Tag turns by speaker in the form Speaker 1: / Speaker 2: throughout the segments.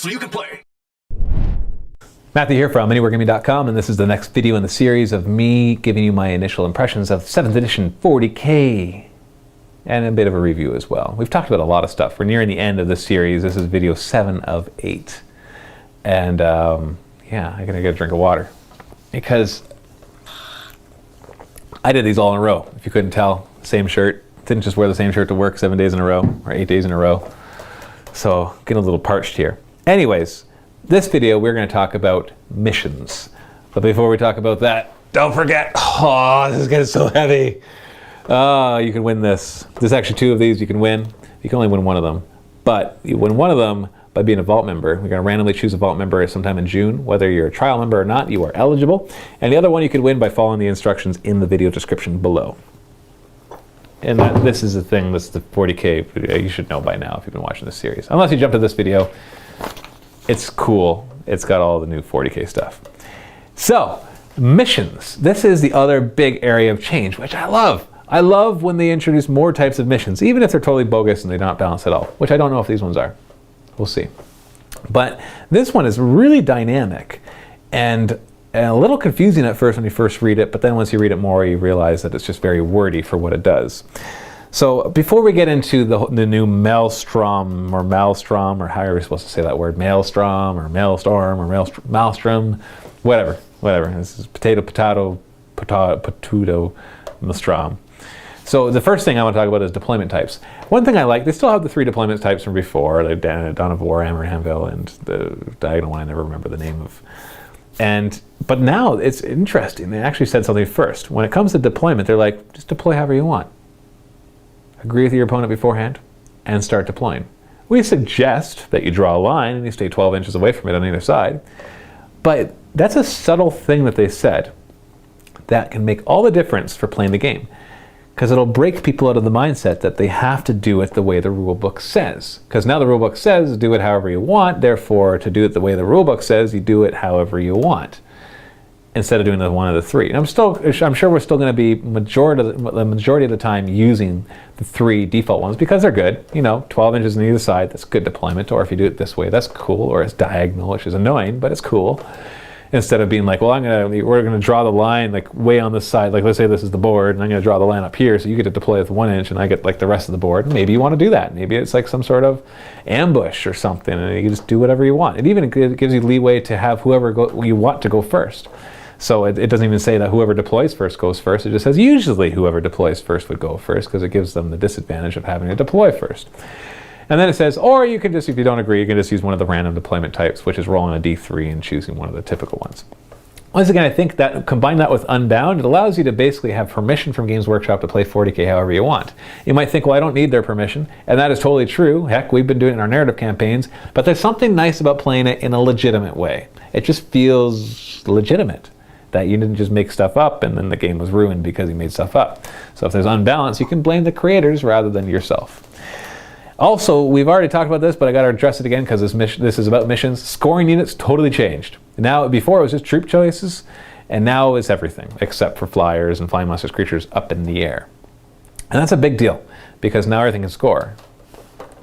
Speaker 1: so you can play.
Speaker 2: Matthew here from MiniWarGaming.com, and this is the next video in the series of me giving you my initial impressions of 7th edition 40K and a bit of a review as well. We've talked about a lot of stuff. We're nearing the end of this series. This is video 7 of 8. And yeah, I gotta get a drink of water because I did these all in a row. If you couldn't tell, same shirt. Didn't just wear the same shirt to work 7 days in a row or 8 days in a row. So getting a little parched here. Anyways, this video we're going to talk about missions. But before we talk about that, don't forget, oh, this is getting so heavy. Oh, you can win this. There's actually 2 of these you can win. You can only win one of them. But you win one of them by being a vault member. We're going to randomly choose a vault member sometime in June. Whether you're a trial member or not, you are eligible. And the other one you could win by following the instructions in the video description below. And this is the thing, this is the 40K video. You should know by now if you've been watching this series. Unless you jump to this video. It's cool. It's got all the new 40K stuff. So, missions. This is the other big area of change, which I love. I love when they introduce more types of missions, even if they're totally bogus and they're not balanced at all, which I don't know if these ones are. We'll see. But this one is really dynamic and a little confusing at first when you first read it, but then once you read it more, you realize that it's just very wordy for what it does. So before we get into the new Maelstrom, or however you're supposed to say that word, Maelstrom, or Maelstrom, or Maelstrom, whatever. This is potato, Maelstrom. So the first thing I want to talk about is deployment types. One thing I like, they still have the 3 deployment types from before, like Dawn of Warhammer, Anvil, and the diagonal one I never remember the name of. But now it's interesting. They actually said something first. When it comes to deployment, they're like, just deploy however you want. Agree with your opponent beforehand and start deploying. We suggest that you draw a line and you stay 12 inches away from it on either side. But that's a subtle thing that they said that can make all the difference for playing the game. Because it'll break people out of the mindset that they have to do it the way the rulebook says. Because now the rulebook says do it however you want, therefore to do it the way the rulebook says, you do it however you want. Instead of doing the one of the 3. And I'm sure we're still going to be the majority of the time using the 3 default ones because they're good. You know, 12 inches on either side, that's good deployment. Or if you do it this way, that's cool. Or it's diagonal, which is annoying, but it's cool. Instead of being like, well, we're going to draw the line like way on the side. Like let's say this is the board, and I'm going to draw the line up here, so you get to deploy with 1 inch, and I get like the rest of the board. Maybe you want to do that. Maybe it's like some sort of ambush or something, and you just do whatever you want. It even gives you leeway to have whoever you want to go first. So it doesn't even say that whoever deploys first goes first. It just says usually whoever deploys first would go first because it gives them the disadvantage of having to deploy first. And then it says, or you can just, if you don't agree, you can just use one of the random deployment types, which is rolling a D3 and choosing one of the typical ones. Once again, I think that combine that with Unbound, it allows you to basically have permission from Games Workshop to play 40K however you want. You might think, well, I don't need their permission, and that is totally true. Heck, we've been doing it in our narrative campaigns, but there's something nice about playing it in a legitimate way. It just feels legitimate. That you didn't just make stuff up and then the game was ruined because you made stuff up. So if there's unbalance, you can blame the creators rather than yourself. Also, we've already talked about this, but I got to address it again because this is about missions. Scoring units totally changed. Now, before it was just troop choices, and now it's everything except for flyers and flying monsters, creatures up in the air. And that's a big deal because now everything can score.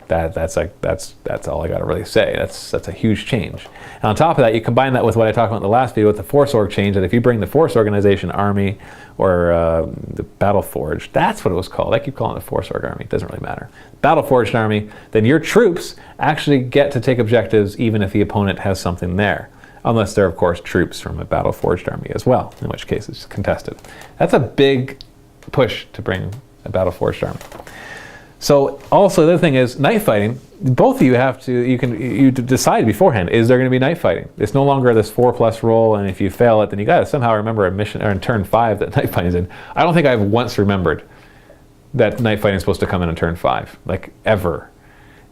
Speaker 2: That's all I got to really say. That's a huge change. And on top of that, you combine that with what I talked about in the last video with the Force Org change, that if you bring the Force Organization Army or the Battle Forged, that's what it was called. I keep calling it the Force Org Army. It doesn't really matter. Battle Forged Army, then your troops actually get to take objectives even if the opponent has something there. Unless they're, of course, troops from a Battle Forged Army as well, in which case it's contested. That's a big push to bring a Battle Forged Army. So also the other thing is night fighting. Both of you have to, you decide beforehand, is there going to be night fighting? It's no longer this 4+ roll, and if you fail it, then you got to somehow remember a mission, or in turn 5 that night fighting is in. I don't think I've once remembered that night fighting is supposed to come in turn 5, like ever.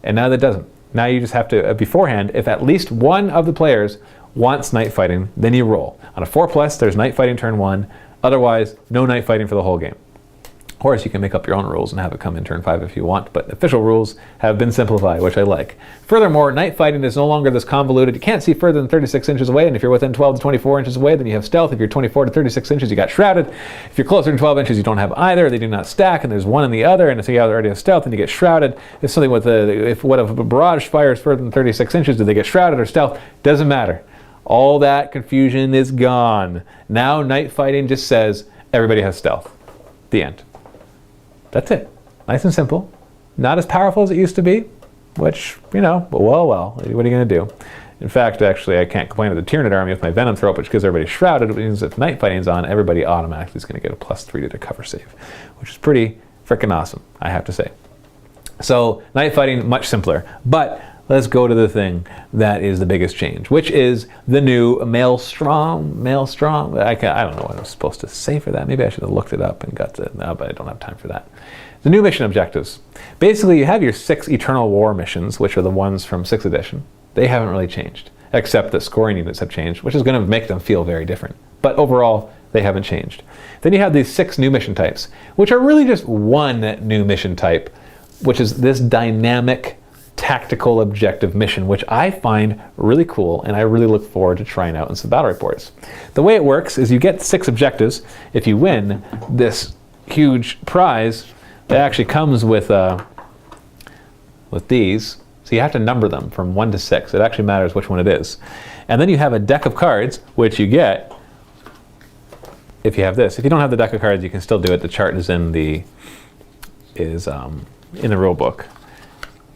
Speaker 2: And now that doesn't. Now you just have to, beforehand, if at least one of the players wants night fighting, then you roll. On a 4+, there's night fighting turn 1. Otherwise, no night fighting for the whole game. Of course, you can make up your own rules and have it come in turn 5 if you want, but official rules have been simplified, which I like. Furthermore, night fighting is no longer this convoluted. You can't see further than 36 inches away, and if you're within 12 to 24 inches away, then you have stealth. If you're 24 to 36 inches, you got shrouded. If you're closer than 12 inches, you don't have either. They do not stack, and there's one in the other, and so you already have stealth, and you get shrouded. If something with if a barrage fires further than 36 inches, do they get shrouded or stealth? Doesn't matter. All that confusion is gone. Now night fighting just says everybody has stealth. The end. That's it. Nice and simple. Not as powerful as it used to be, which, you know, well, what are you going to do? In fact, actually, I can't complain with the Tyranid army with my Venom Throat, which gives everybody shrouded. It means if night fighting's on, everybody automatically is going to get a +3 to their cover save, which is pretty freaking awesome, I have to say. So night fighting, much simpler. But let's go to the thing that is the biggest change, which is the new Maelstrom. I don't know what I was supposed to say for that. Maybe I should have looked it up and got to, no, but I don't have time for that. The new mission objectives. Basically, you have your 6 Eternal War missions, which are the ones from 6th edition. They haven't really changed, except that scoring units have changed, which is going to make them feel very different. But overall, they haven't changed. Then you have these 6 new mission types, which are really just one new mission type, which is this dynamic tactical objective mission, which I find really cool, and I really look forward to trying out in some battle reports. The way it works is you get 6 objectives. If you win this huge prize, it actually comes with these. So you have to number them from 1 to 6. It actually matters which one it is. And then you have a deck of cards, which you get if you have this. If you don't have the deck of cards, you can still do it. The chart is in the rule book.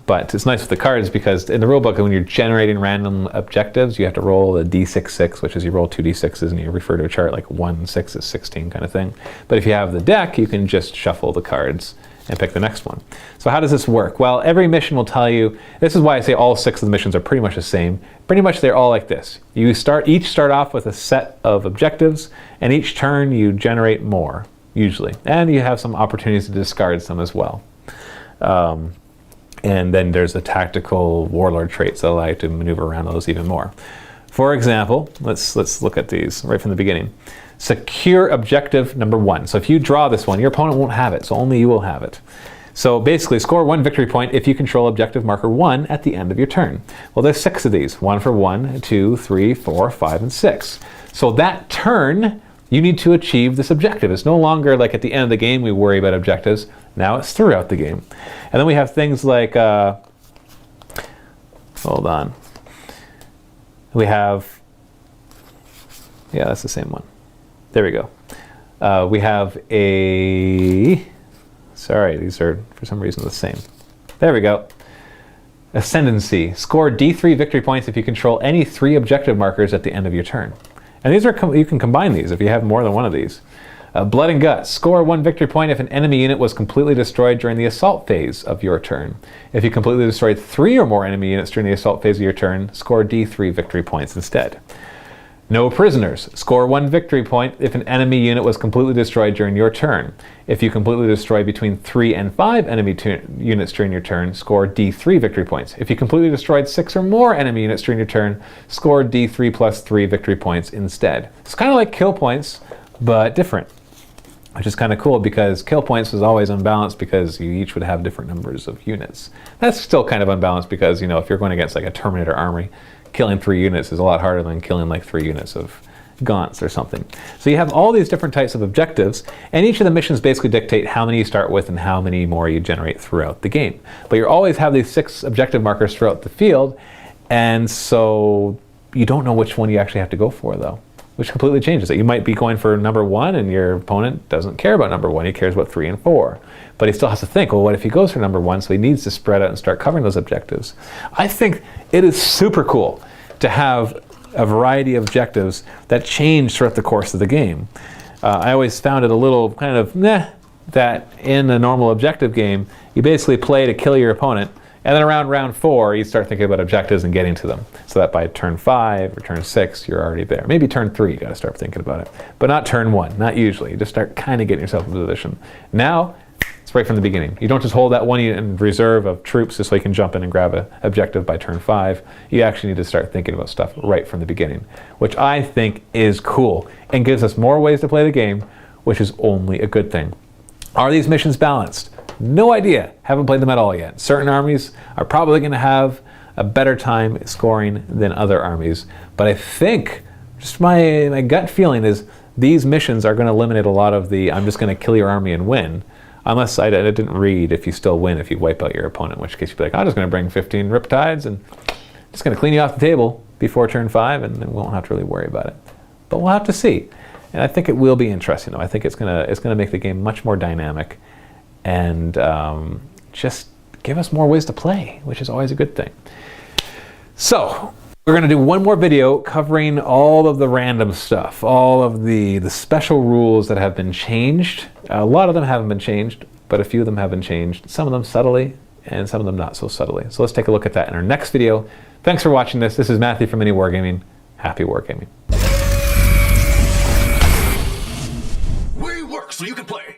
Speaker 2: But it's nice with the cards because in the rule book, when you're generating random objectives, you have to roll a d6, which is you roll 2 d6s and you refer to a chart like 1 6 is 16 kind of thing. But if you have the deck, you can just shuffle the cards and pick the next one. So how does this work? Well, every mission will tell you, this is why I say all 6 of the missions are pretty much the same. Pretty much they're all like this. You each start off with a set of objectives, and each turn you generate more, usually. And you have some opportunities to discard some as well. And then there's the tactical warlord traits that allow you to maneuver around those even more. For example, let's look at these right from the beginning. Secure objective number 1. So if you draw this one, your opponent won't have it, so only you will have it. So basically, score 1 victory point if you control objective marker 1 at the end of your turn. Well, there's 6 of these. 1 for 1, 2, 3, 4, 5, and 6. So that turn, you need to achieve this objective. It's no longer like at the end of the game we worry about objectives. Now it's throughout the game. And then we have things like, hold on. We have, yeah, that's the same one. There we go. We have sorry, these are for some reason the same. There we go. Ascendancy. Score D3 victory points if you control any 3 objective markers at the end of your turn. And these are, you can combine these if you have more than one of these. Blood and Guts. Score 1 victory point if an enemy unit was completely destroyed during the assault phase of your turn. If you completely destroyed 3 or more enemy units during the assault phase of your turn, score D3 victory points instead. No Prisoners. Score 1 victory point if an enemy unit was completely destroyed during your turn. If you completely destroy between 3 and 5 enemy units during your turn, score D3 victory points. If you completely destroyed 6 or more enemy units during your turn, score D3 plus 3 victory points instead. It's kind of like kill points, but different, which is kind of cool because kill points was always unbalanced because you each would have different numbers of units. That's still kind of unbalanced because, you know, if you're going against like a Terminator army, killing 3 units is a lot harder than killing like 3 units of Gaunts or something. So you have all these different types of objectives, and each of the missions basically dictate how many you start with and how many more you generate throughout the game. But you always have these 6 objective markers throughout the field, and so you don't know which one you actually have to go for though, which completely changes it. You might be going for number 1 and your opponent doesn't care about number 1, he cares about 3 and 4. But he still has to think, well, what if he goes for number 1? So he needs to spread out and start covering those objectives. I think it is super cool to have a variety of objectives that change throughout the course of the game. I always found it a little kind of that in a normal objective game, you basically play to kill your opponent, and then around round 4, you start thinking about objectives and getting to them. So that by turn 5 or turn 6, you're already there. Maybe turn 3, you gotta start thinking about it. But not turn 1, not usually. You just start kind of getting yourself in position. Now, it's right from the beginning. You don't just hold that one unit in reserve of troops just so you can jump in and grab an objective by turn 5. You actually need to start thinking about stuff right from the beginning, which I think is cool and gives us more ways to play the game, which is only a good thing. Are these missions balanced? No idea. Haven't played them at all yet. Certain armies are probably going to have a better time scoring than other armies. But I think, just my gut feeling is these missions are going to eliminate a lot of the I'm just going to kill your army and win. Unless I didn't read if you still win if you wipe out your opponent, in which case you'd be like, I'm just going to bring 15 Riptides and just going to clean you off the table before turn 5 and then we won't have to really worry about it. But we'll have to see. And I think it will be interesting, though. I think it's gonna make the game much more dynamic, and just give us more ways to play, which is always a good thing. So we're gonna do one more video covering all of the random stuff, all of the special rules that have been changed. A lot of them haven't been changed, but a few of them have been changed. Some of them subtly, and some of them not so subtly. So let's take a look at that in our next video. Thanks for watching this. This is Matthew from MiniWarGaming. Happy wargaming.
Speaker 1: We work so you can play.